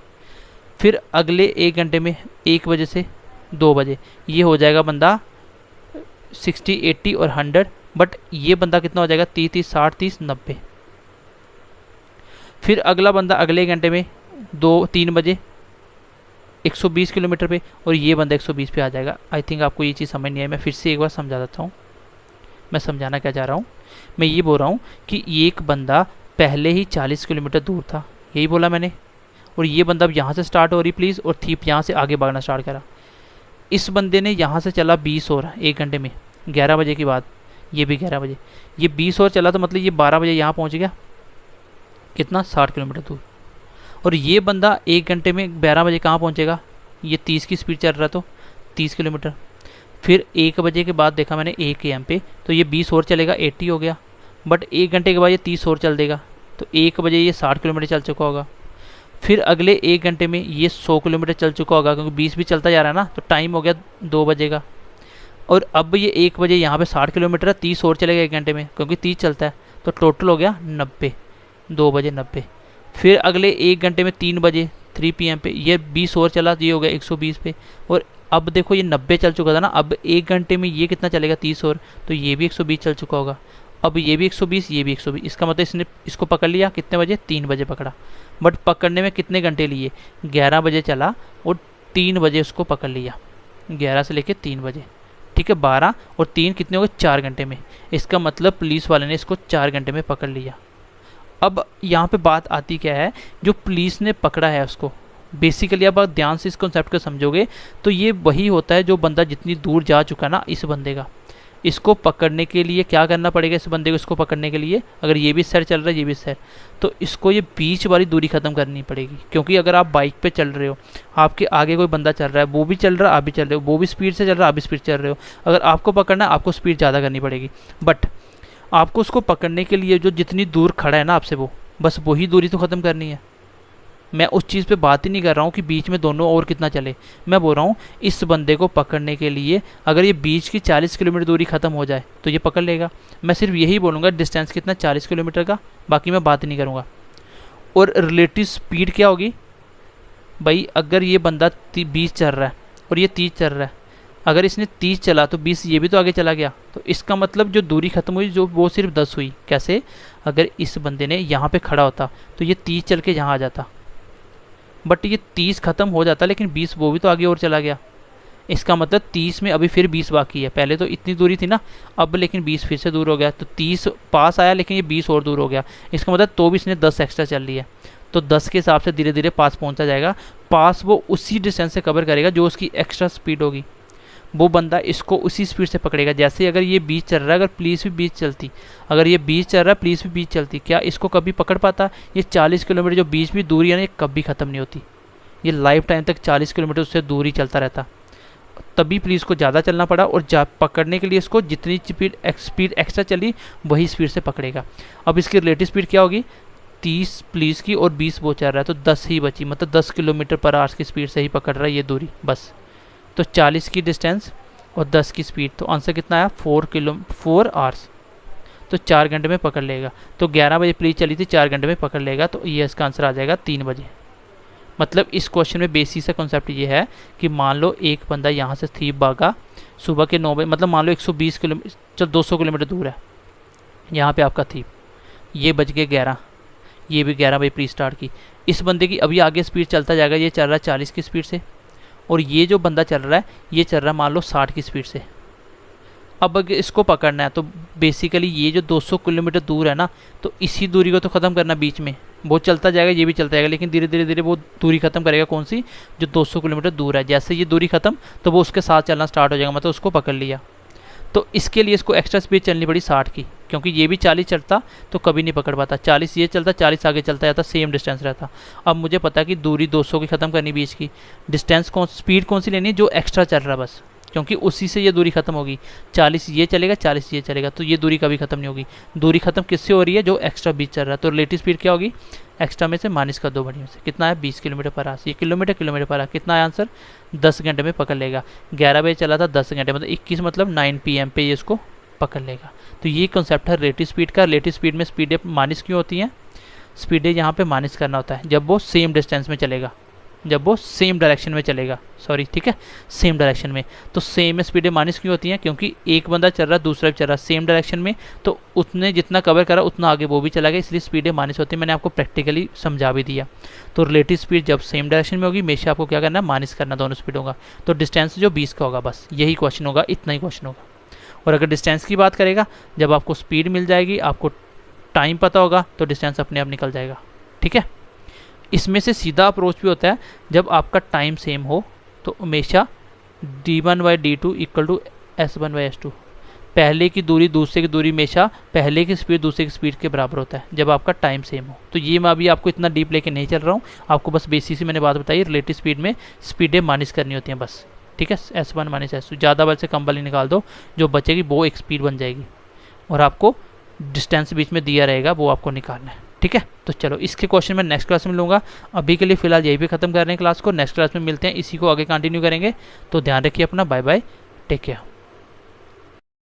फिर अगले 1 घंटे में 1 बजे से 2 बजे ये हो जाएगा बंदा 60 80 और 100, बट ये बंदा कितना हो जाएगा 30 30 60 30 90। फिर अगला बंदा अगले घंटे में 3 बजे 120 किलोमीटर पे, और ये बंदा 120 पे आ जाएगा। आई थिंक आपको ये चीज़ समझ नहीं आई, मैं फिर से एक बार समझा देता हूँ। मैं समझाना क्या चाह रहा हूँ, मैं ये बोल रहा हूँ कि एक बंदा पहले ही 40 किलोमीटर दूर था, यही बोला मैंने, और ये बंदा अब यहाँ से स्टार्ट हो रही प्लीज़, और थीप यहाँ से आगे भागना स्टार्ट करा। इस बंदे ने यहाँ से चला 20 और 1 घंटे में, 11 बजे के बाद, ये भी 11 बजे, ये 20 और चला, तो मतलब ये 12 बजे यहाँ पहुँच गया, कितना 60 किलोमीटर दूर। और ये बंदा 1 घंटे में 12 बजे कहाँ पहुँचेगा, ये 30 की स्पीड चल रहा, तो 30 किलोमीटर। फिर 1 बजे के बाद देखा मैंने 1 AM पे, तो ये 20 और चलेगा, 80 हो गया, बट 1 घंटे के बाद ये 30 और चल देगा, तो 1 बजे ये 60 किलोमीटर चल चुका होगा। फिर अगले 1 घंटे में ये 100 किलोमीटर चल चुका होगा, क्योंकि 20 भी चलता जा रहा है ना, तो टाइम हो गया 2 बजे का। और अब ये 1 बजे यहाँ पे 60 किलोमीटर है, 30 और चलेगा 1 घंटे में, क्योंकि 30 चलता है, तो टोटल हो गया 90, 2 बजे 90। फिर अगले 1 घंटे में 3 बजे 3 PM पे, ये 20 और चला तो ये हो गया 120 पे। और अब देखो ये 90 चल चुका था ना, अब 1 घंटे में ये कितना चलेगा 30 और, तो ये भी 120 चल चुका होगा। अब ये भी 120, ये भी 120, इसका मतलब इसने इसको पकड़ लिया कितने बजे, 3 बजे पकड़ा। बट पकड़ने में कितने घंटे लिए, 11 बजे चला और 3 बजे उसको पकड़ लिया, 11 से लेके 3 बजे, ठीक है। 12 और 3 कितने हो गए, 4 घंटे में। इसका मतलब पुलिस वाले ने इसको 4 घंटे में पकड़ लिया। अब यहाँ पे बात आती क्या है, जो पुलिस ने पकड़ा है उसको, बेसिकली अब आप ध्यान से इस कॉन्सेप्ट को समझोगे तो ये वही होता है जो बंदा जितनी दूर जा चुका ना इस बंदे का, इसको पकड़ने के लिए क्या करना पड़ेगा, इस बंदे को इसको पकड़ने के लिए, अगर ये भी सर चल रहा है ये भी सर, तो इसको ये बीच वाली दूरी ख़त्म करनी पड़ेगी। क्योंकि अगर आप बाइक पे चल रहे हो, आपके आगे कोई बंदा चल रहा है, वो भी चल रहा है आप भी चल रहे हो, वो भी स्पीड से चल रहा है आप भी स्पीड चल रहे हो, अगर आपको पकड़ना है आपको स्पीड ज़्यादा करनी पड़ेगी। बट आपको उसको पकड़ने के लिए जो जितनी दूर खड़ा है ना आपसे, वो बस वही दूरी तो ख़त्म करनी है। मैं उस चीज़ पे बात ही नहीं कर रहा हूँ कि बीच में दोनों और कितना चले, मैं बोल रहा हूँ इस बंदे को पकड़ने के लिए अगर ये बीच की 40 किलोमीटर दूरी ख़त्म हो जाए तो ये पकड़ लेगा। मैं सिर्फ यही बोलूँगा डिस्टेंस कितना, 40 किलोमीटर का, बाकी मैं बात नहीं करूँगा। और रिलेटिव स्पीड क्या होगी भाई, अगर ये बंदा 20 चल रहा है और ये 30 चल रहा है, अगर इसने 30 चला तो 20 ये भी तो आगे चला गया, तो इसका मतलब जो दूरी खत्म हुई जो वो सिर्फ 10 हुई। कैसे, अगर इस बंदे ने यहाँ पे खड़ा होता तो ये 30 चल के यहाँ आ जाता, बट ये 30 खत्म हो जाता लेकिन 20 वो भी तो आगे और चला गया। इसका मतलब 30 में अभी फिर 20 बाकी है, पहले तो इतनी दूरी थी ना, अब लेकिन 20 फिर से दूर हो गया, तो 30 पास आया लेकिन ये 20 और दूर हो गया। इसका मतलब तो भी इसने 10 एक्स्ट्रा चल लिया, तो 10 के हिसाब से धीरे धीरे पास पहुंचा जाएगा। पास वो उसी डिस्टेंस से कवर करेगा जो उसकी एक्स्ट्रा स्पीड होगी, वो बंदा इसको उसी स्पीड से पकड़ेगा। जैसे अगर ये 20 चल रहा है, अगर पुलिस भी 20 चलती, अगर ये 20 चल रहा है पुलिस भी 20 चलती, क्या इसको कभी पकड़ पाता? ये 40 किलोमीटर जो बीच भी दूरी है ना, ये कभी ख़त्म नहीं होती, ये लाइफ टाइम तक 40 किलोमीटर उससे दूरी चलता रहता। तभी पुलिस को ज़्यादा चलना पड़ा, और पकड़ने के लिए इसको जितनी स्पीड एक्स्ट्रा चली वही स्पीड से पकड़ेगा। अब इसकी रिलेटिव स्पीड क्या होगी, 30 पुलिस की और 20 वो चल रहा है, तो 10 ही बची, मतलब 10 किलोमीटर पर आवर्स की स्पीड से ही पकड़ रहा है ये दूरी बस। तो 40 की डिस्टेंस और 10 की स्पीड, तो आंसर कितना आया 4 आवर्स, तो 4 घंटे में पकड़ लेगा। तो 11 बजे पुलिस चली थी, 4 घंटे में पकड़ लेगा, तो ये इसका आंसर आ जाएगा 3 बजे। मतलब इस क्वेश्चन में बेसिक सा कॉन्सेप्ट ये है कि मान लो एक बंदा यहाँ से थीप भागा सुबह के 9 बजे, मतलब मान लो 120 किलोमीटर, चल 200 किलोमीटर दूर है, यहाँ पे आपका थीप, ये बज गए 11, ये भी 11 बजे प्री स्टार्ट की। इस बंदे की अभी आगे स्पीड चलता जाएगा, ये चल रहा है 40 की स्पीड से, और ये जो बंदा चल रहा है ये चल रहा है मान लो 60 की स्पीड से। अब अगर इसको पकड़ना है तो बेसिकली ये जो 200 किलोमीटर दूर है ना, तो इसी दूरी को तो ख़त्म करना बीच में, वो चलता जाएगा ये भी चलता जाएगा, लेकिन धीरे धीरे धीरे वो दूरी खत्म करेगा। कौन सी, जो 200 किलोमीटर दूर है, जैसे ये दूरी खत्म तो वो उसके साथ चलना स्टार्ट हो जाएगा, मतलब उसको पकड़ लिया। तो इसके लिए इसको एक्स्ट्रा स्पीड चलनी पड़ी 60 की, क्योंकि ये भी 40 चलता तो कभी नहीं पकड़ पाता, 40 ये चलता 40 आगे चलता जाता, सेम डिस्टेंस रहता। अब मुझे पता है कि दूरी 200 की ख़त्म करनी बीच की, डिस्टेंस स्पीड कौन सी लेनी, जो एक्स्ट्रा चल रहा बस, क्योंकि उसी से ये दूरी खत्म होगी। 40 ये चलेगा 40 ये चलेगा, तो ये दूरी कभी खत्म नहीं होगी। दूरी खत्म किससे हो रही है, जो एक्स्ट्रा बीच चल रहा है। तो रिलेटिव स्पीड क्या होगी, एक्स्ट्रा में से माइनस कर दो बढ़िया से, कितना है 20 किलोमीटर पर आवर। ये किलोमीटर पर आवर कितना है आंसर, 10 घंटे में पकड़ लेगा। 11 बजे चला था, 10 घंटे मतलब 21, मतलब 9 PM पे ये इसको पकड़ लेगा। तो ये कॉन्सेप्ट है रिलेटिव स्पीड का। रिलेटिव स्पीड में स्पीडें माइनस क्यों होती हैं, स्पीडें यहाँ पे माइनस करना होता है जब वो सेम डिस्टेंस में चलेगा, जब वो सेम डायरेक्शन में चलेगा, सॉरी ठीक है, सेम डायरेक्शन में। तो सेम में स्पीडें माइनस क्यों होती हैं, क्योंकि एक बंदा चल रहा है दूसरा भी चल रहा है सेम डायरेक्शन में, तो उतने जितना कवर करा उतना आगे वो भी चला गया, इसलिए स्पीडें माइनस होती हैं। मैंने आपको प्रैक्टिकली समझा भी दिया। तो रिलेटिव स्पीड जब सेम डायरेक्शन में होगी हमेशा आपको क्या करना है, माइनस करना दोनों स्पीडों का। तो डिस्टेंस जो 20 का होगा, बस यही क्वेश्चन होगा, इतना ही क्वेश्चन होगा। और अगर डिस्टेंस की बात करेगा, जब आपको स्पीड मिल जाएगी, आपको टाइम पता होगा, तो डिस्टेंस अपने आप निकल जाएगा। ठीक है, इसमें से सीधा अप्रोच भी होता है, जब आपका टाइम सेम हो तो हमेशा d1/d2 इक्वल टू s1/s2। पहले की दूरी दूसरे की दूरी हमेशा पहले की स्पीड दूसरे की स्पीड के बराबर होता है जब आपका टाइम सेम हो। तो ये मैं अभी आपको इतना डीप लेके नहीं चल रहा हूँ, आपको बस बेसिक से मैंने बात बताई। रिलेटिव स्पीड में स्पीडें माइनस करनी होती हैं बस, ठीक है, s1 माइनस s2। ज़्यादा बल से कम बल निकाल दो, जो बचेगी वो एक स्पीड बन जाएगी, और आपको डिस्टेंस बीच में दिया रहेगा वो आपको निकालना है। ठीक है, तो चलो इसके क्वेश्चन मैं नेक्स्ट क्लास में लूँगा। अभी के लिए फिलहाल यही पे ख़त्म कर रहे हैं क्लास को, नेक्स्ट क्लास में मिलते हैं, इसी को आगे कंटिन्यू करेंगे। तो ध्यान रखिए अपना, बाय बाय, टेक केयर।